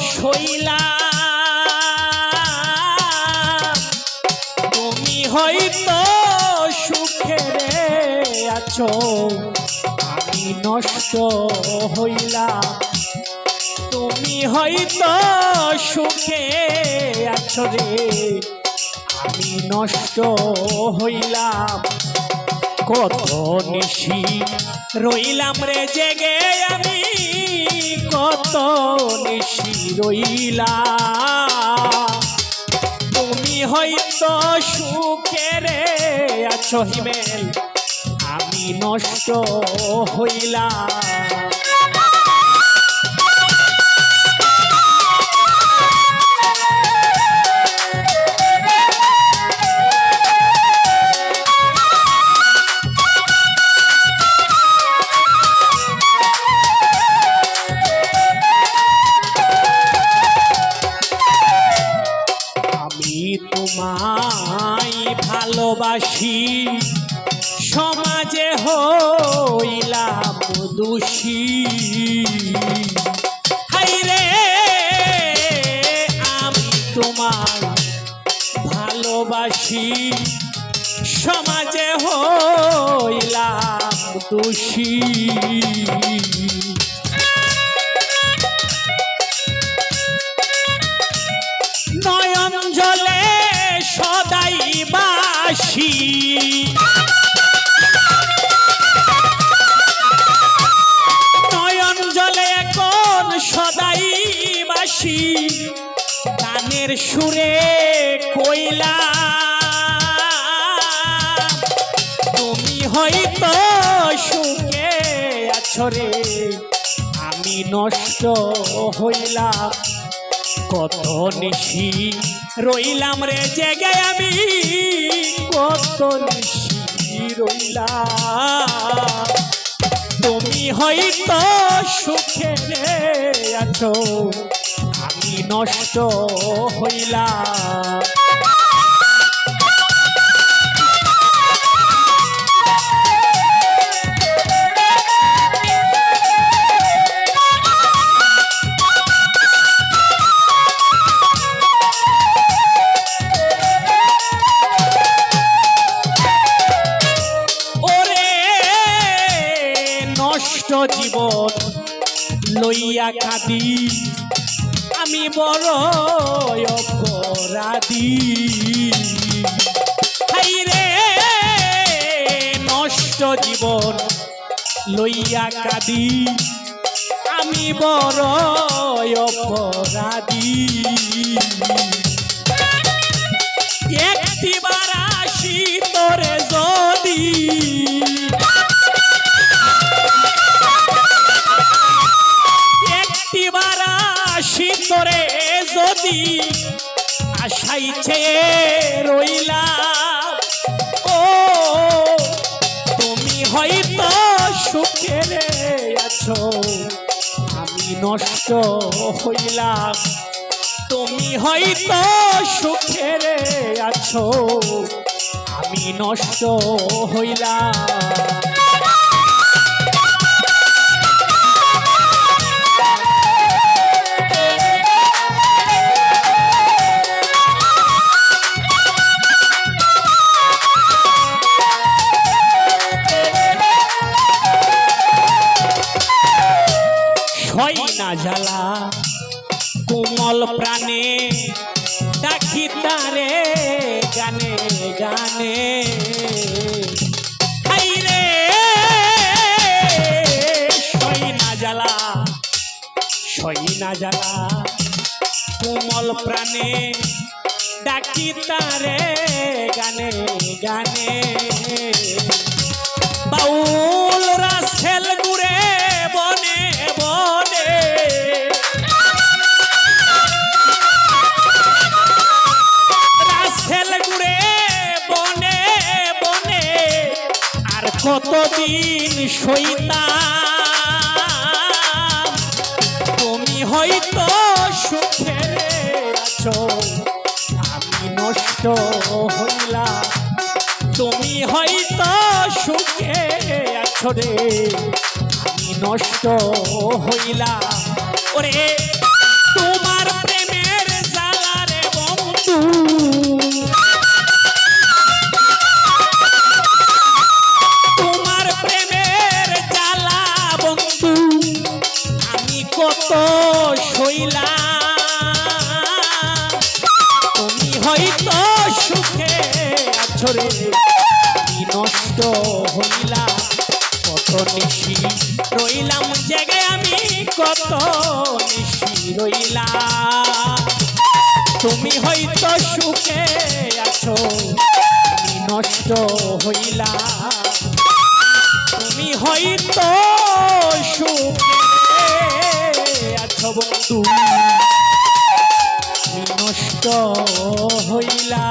শৈলাম তুমি হয়তো সুখে আছো আমি নষ্ট হইলাম তুমি হয়তো সুখে আছো রে আমি নষ্ট হইলাম কত নিশি রইলাম রে জেগে আমি কত নিশি রইলাম তুমি হয়তো সুখে রে আছো হিমেল আমি নষ্ট হইলাম তোমায় ভালোবাসি সমাজে হইলাম দোষী হাইরে আমি তোমায় ভালোবাসি সমাজে হইলাম দোষী নয়ন জলে সদাই বাসি নয়ন জলে এখন সদাই বাসি গানের সুরে কইলা তুমি হয়তো সুখে আছো রে আমি নষ্ট হইলাম কত নিশি রইলাম রে জেগে আমি কত নিশি রইলাম তুমি হয়তো সুখে আছো আমি নষ্ট হইলাম জীবন লইয়া কাঁদি আমি বড় অপরাধী হাইরে নষ্ট জীবন লইয়া কাঁদি আমি বড় অপরাধী একটিবার আসি তোরে যদি তোরে যদি আশাইছে রইলাম ও তুমি হয়তো সুখে আছো আমি নষ্ট হইলাম তুমি হয়তো সুখে আছো আমি নষ্ট হইলাম না জ্বালা কোমল প্রাণে ডাকি তারে গানে গানে হাইরে সই না জ্বালা কোমল প্রাণে ডাকি তারে গানে গানে বাউল রাসেল গুরে বনে বনে রাসেল গুরে বনে বনে আর কতদিন সইতাম তুমি হয়তো সুখে আছো আমি নষ্ট হইলাম তুমি হয়তো সুখে আছো রে আমি নষ্ট হইলাম ওরে লইলা তুমি হয়তো সুখে আছো আমি নষ্ট হইলা তুমি হয়তো সুখে আছো বন্ধু আমি নষ্ট হইলা